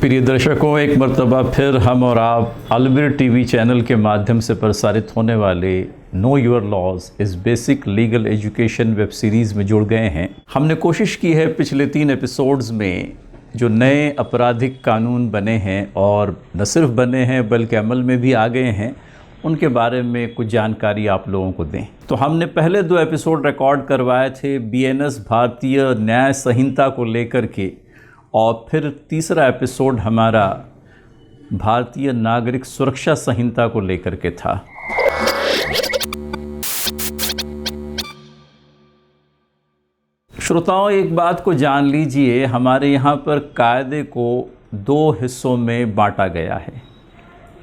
प्रिय दर्शकों, एक मरतबा फिर हम और आप अलबिर टीवी चैनल के माध्यम से प्रसारित होने वाले नो योर लॉज इस basic legal education web series में जुड़ गए हैं। हमने कोशिश की है पिछले 3 एपिसोड्स में जो नए आपराधिक कानून बने हैं और न सिर्फ बने हैं बल्कि अमल में भी आ गए हैं, उनके बारे में कुछ जानकारी आप लोगों को दें। तो हमने पहले 2 एपिसोड रिकॉर्ड करवाए थे BNS भारतीय न्याय संहिता को लेकर के, और फिर तीसरा एपिसोड हमारा भारतीय नागरिक सुरक्षा संहिता को लेकर के था। श्रोताओं, एक बात को जान लीजिए, हमारे यहाँ पर कायदे को 2 हिस्सों में बांटा गया है।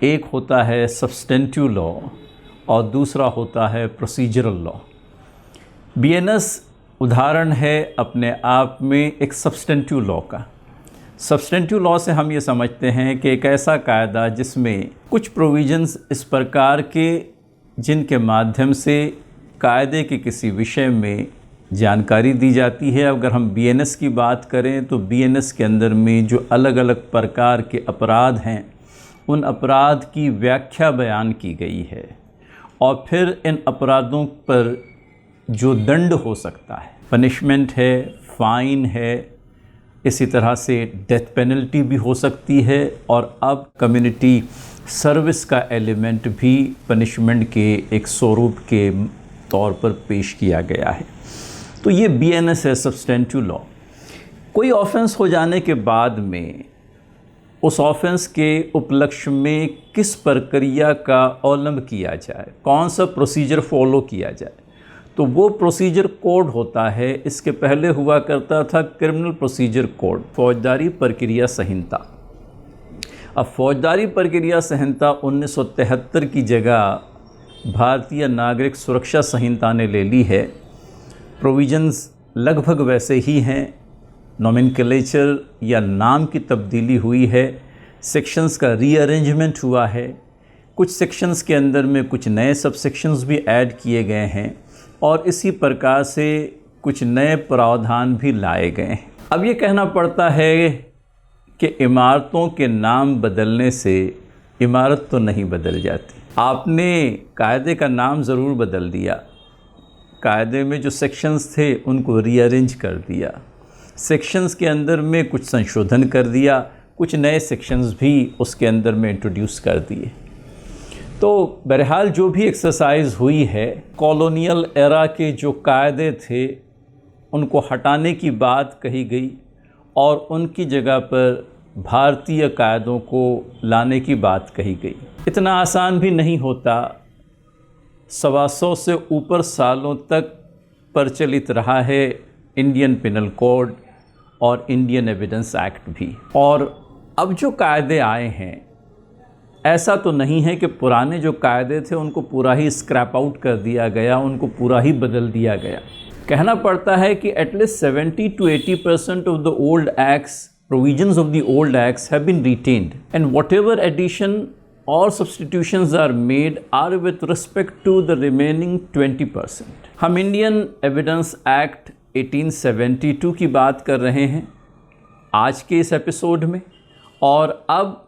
एक होता है सब्सटेंटिव लॉ और दूसरा होता है प्रोसीजरल लॉ। BNS उदाहरण है अपने आप में एक सब्सटेंटिव लॉ का। सब्सटेंटिव लॉ से हम ये समझते हैं कि एक ऐसा कायदा जिसमें कुछ प्रोविजंस इस प्रकार के जिनके माध्यम से कायदे के किसी विषय में जानकारी दी जाती है। अगर हम BNS की बात करें तो BNS के अंदर में जो अलग अलग प्रकार के अपराध हैं, उन अपराध की व्याख्या बयान की गई है और फिर इन अपराधों पर जो दंड हो सकता है, पनिशमेंट है, फ़ाइन है, इसी तरह से डेथ पेनल्टी भी हो सकती है, और अब कम्युनिटी सर्विस का एलिमेंट भी पनिशमेंट के एक स्वरूप के तौर पर पेश किया गया है। तो ये BNS है, सब्सटेंटिव लॉ। कोई ऑफेंस हो जाने के बाद में उस ऑफेंस के उपलक्ष्य में किस प्रक्रिया का अवलंब किया जाए, कौन सा प्रोसीजर फॉलो किया जाए, तो वो प्रोसीजर कोड होता है। इसके पहले हुआ करता था क्रिमिनल प्रोसीजर कोड, फौजदारी प्रक्रिया संहिता। अब फौजदारी प्रक्रिया संहिता 1973 की जगह भारतीय नागरिक सुरक्षा संहिता ने ले ली है। प्रोविजंस लगभग वैसे ही हैं, नोमेनक्लेचर या नाम की तब्दीली हुई है, सेक्शंस का रीअरेंजमेंट हुआ है, कुछ सेक्शंस के अंदर में कुछ नए सब सेक्शंस भी ऐड किए गए हैं, और इसी प्रकार से कुछ नए प्रावधान भी लाए गए हैं। अब ये कहना पड़ता है कि इमारतों के नाम बदलने से इमारत तो नहीं बदल जाती। आपने कायदे का नाम ज़रूर बदल दिया, कायदे में जो सेक्शंस थे उनको रीअरेंज कर दिया, सेक्शंस के अंदर में कुछ संशोधन कर दिया, कुछ नए सेक्शंस भी उसके अंदर में इंट्रोड्यूस कर दिए। तो बहरहाल जो भी एक्सरसाइज हुई है, कॉलोनियल एरा के जो कायदे थे उनको हटाने की बात कही गई और उनकी जगह पर भारतीय कायदों को लाने की बात कही गई। इतना आसान भी नहीं होता। 125 से ऊपर सालों तक प्रचलित रहा है इंडियन पिनल कोड और इंडियन एविडेंस एक्ट भी। और अब जो कायदे आए हैं, ऐसा तो नहीं है कि पुराने जो कायदे थे उनको पूरा ही स्क्रैप आउट कर दिया गया, उनको पूरा ही बदल दिया गया। कहना पड़ता है कि at least 70 to 80% of the old acts, provisions of the old acts have been retained, and whatever addition और substitutions are made are with respect to the remaining 20%। हम इंडियन एविडेंस एक्ट 1872 की बात कर रहे हैं आज के इस एपिसोड में, और अब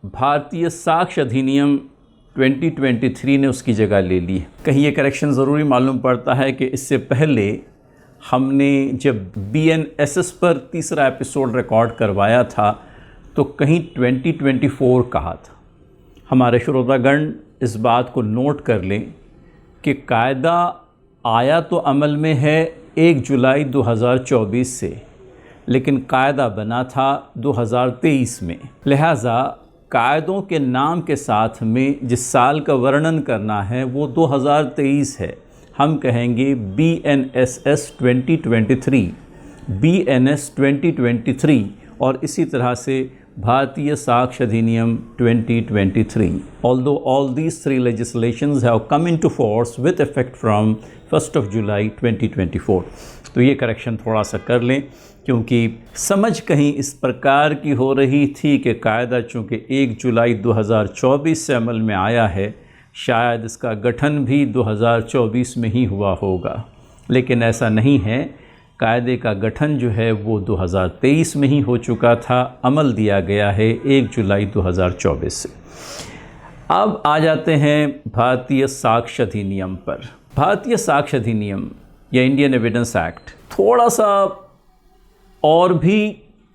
भारतीय साक्ष्य अधिनियम 2023 ने उसकी जगह ले ली है। कहीं ये करेक्शन ज़रूरी मालूम पड़ता है कि इससे पहले हमने जब BNSS पर तीसरा एपिसोड रिकॉर्ड करवाया था तो कहीं 2024 कहा था। हमारे श्रोतागण इस बात को नोट कर लें कि कायदा आया तो अमल में है 1 जुलाई 2024 से, लेकिन कायदा बना था 2023 में। लिहाजा कायदों के नाम के साथ में जिस साल का वर्णन करना है वो 2023 है। हम कहेंगे BNSS 2023, BNS 2023, और इसी तरह से भारतीय साक्ष्य अधिनियम 2023। Although all these 3 legislations have come into force with effect from 1st of July 2024। तो ये करेक्शन थोड़ा सा कर लें, क्योंकि समझ कहीं इस प्रकार की हो रही थी कि कायदा चूँकि 1 जुलाई 2024 से अमल में आया है, शायद इसका गठन भी 2024 में ही हुआ होगा, लेकिन ऐसा नहीं है। कायदे का गठन जो है वो 2023 में ही हो चुका था, अमल दिया गया है 1 जुलाई 2024 से। अब आ जाते हैं भारतीय साक्ष्य अधिनियम पर। भारतीय साक्ष्य अधिनियम या इंडियन एविडेंस एक्ट थोड़ा सा और भी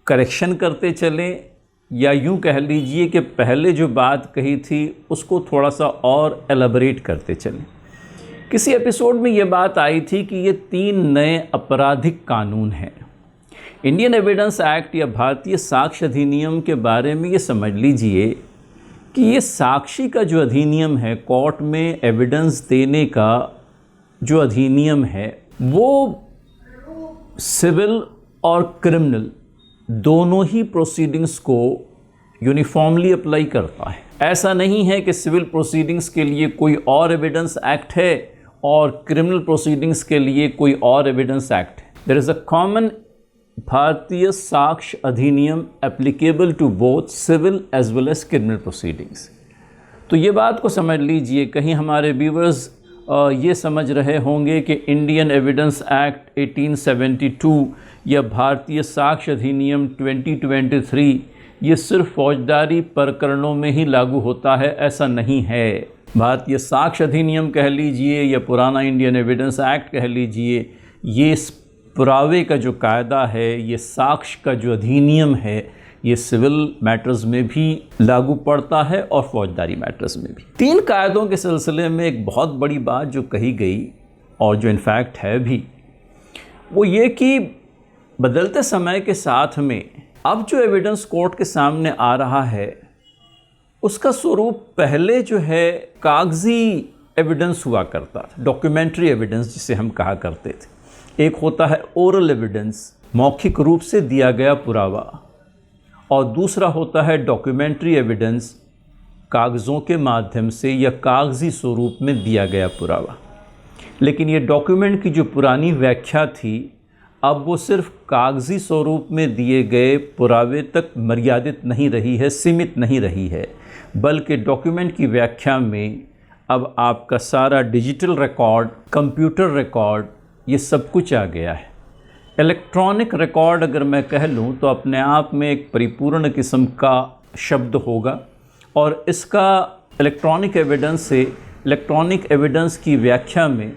करेक्शन करते चलें, या यूं कह लीजिए कि पहले जो बात कही थी उसको थोड़ा सा और एलाबरेट करते चलें। किसी एपिसोड में ये बात आई थी कि ये 3 नए आपराधिक कानून हैं। इंडियन एविडेंस एक्ट या भारतीय साक्ष्य अधिनियम के बारे में ये समझ लीजिए कि ये साक्षी का जो अधिनियम है, कोर्ट में एविडेंस देने का जो अधिनियम है, वो सिविल और क्रिमिनल दोनों ही प्रोसीडिंग्स को यूनिफॉर्मली अप्लाई करता है। ऐसा नहीं है कि सिविल प्रोसीडिंग्स के लिए कोई और एविडेंस एक्ट है और क्रिमिनल प्रोसीडिंग्स के लिए कोई और एविडेंस एक्ट है। There is a common Bharatiya Sakshya Adhiniyam applicable to both civil as well as criminal proceedings. तो ये बात को समझ लीजिए, कहीं हमारे व्यूवर्स ये समझ रहे होंगे कि इंडियन एविडेंस एक्ट 1872 या भारतीय साक्ष्य अधिनियम 2023 ये सिर्फ फौजदारी प्रकरणों में ही लागू होता है। ऐसा नहीं है। भारतीय साक्ष्य अधिनियम कह लीजिए या पुराना इंडियन एविडेंस एक्ट कह लीजिए, ये पुरावे का जो कायदा है, ये साक्ष्य का जो अधिनियम है, ये सिविल मैटर्स में भी लागू पड़ता है और फौजदारी मैटर्स में भी। 3 कायदों के सिलसिले में एक बहुत बड़ी बात जो कही गई और जो इनफैक्ट है भी, वो ये कि बदलते समय के साथ में अब जो एविडेंस कोर्ट के सामने आ रहा है उसका स्वरूप पहले जो है कागजी एविडेंस हुआ करता था, डॉक्यूमेंट्री एविडेंस जिसे हम कहा करते थे। एक होता है ओरल एविडेंस, मौखिक रूप से दिया गया पुरावा, और दूसरा होता है डॉक्यूमेंट्री एविडेंस, कागज़ों के माध्यम से या कागजी स्वरूप में दिया गया पुरावा। लेकिन ये डॉक्यूमेंट की जो पुरानी व्याख्या थी, अब वो सिर्फ कागजी स्वरूप में दिए गए पुरावे तक मर्यादित नहीं रही है, सीमित नहीं रही है, बल्कि डॉक्यूमेंट की व्याख्या में अब आपका सारा डिजिटल रिकॉर्ड, कंप्यूटर रिकॉर्ड, ये सब कुछ आ गया है। इलेक्ट्रॉनिक रिकॉर्ड अगर मैं कह लूँ तो अपने आप में एक परिपूर्ण किस्म का शब्द होगा, और इसका इलेक्ट्रॉनिक एविडेंस से इलेक्ट्रॉनिक एविडेंस की व्याख्या में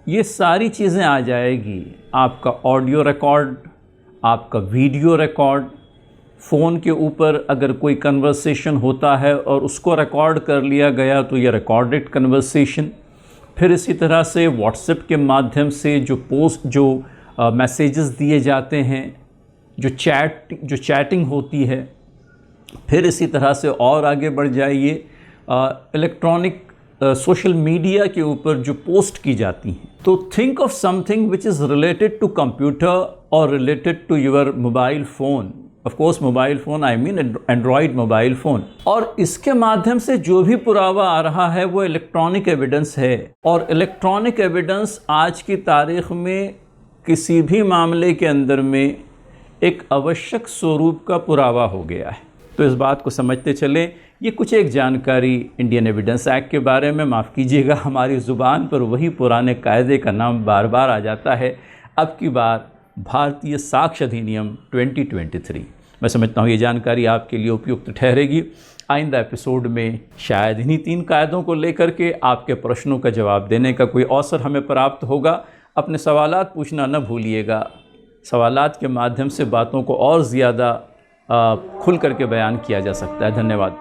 ये सारी चीज़ें आ जाएगी। आपका ऑडियो रिकॉर्ड, आपका वीडियो रिकॉर्ड, फ़ोन के ऊपर अगर कोई कन्वर्सेशन होता है और उसको रिकॉर्ड कर लिया गया तो ये रिकॉर्डेड कन्वर्सेशन। फिर इसी तरह से व्हाट्सएप के माध्यम से जो मैसेजेस दिए जाते हैं, जो चैटिंग होती है। फिर इसी तरह से और आगे बढ़ जाइए, इलेक्ट्रॉनिक सोशल मीडिया के ऊपर जो पोस्ट की जाती हैं। तो think of something which is related to computer और related to your mobile phone. Of course mobile phone, I mean Android mobile phone. और इसके माध्यम से जो भी पुरावा आ रहा है वो इलेक्ट्रॉनिक एविडेंस है। और इलेक्ट्रॉनिक एविडेंस आज की तारीख़ में किसी भी मामले के अंदर में एक आवश्यक स्वरूप का पुरावा हो गया है। तो इस बात को समझते चलें। ये कुछ एक जानकारी इंडियन एविडेंस एक्ट के बारे में। माफ़ कीजिएगा, हमारी ज़ुबान पर वही पुराने कायदे का नाम बार बार आ जाता है। अब की बार भारतीय साक्ष्य अधिनियम 2023। मैं समझता हूँ ये जानकारी आपके लिए उपयुक्त ठहरेगी। आइंदा एपिसोड में शायद इन्हीं 3 कायदों को लेकर के आपके प्रश्नों का जवाब देने का कोई अवसर हमें प्राप्त होगा। अपने सवालात पूछना न भूलिएगा। सवालात के माध्यम से बातों को और ज़्यादा खुल करके बयान किया जा सकता है। धन्यवाद।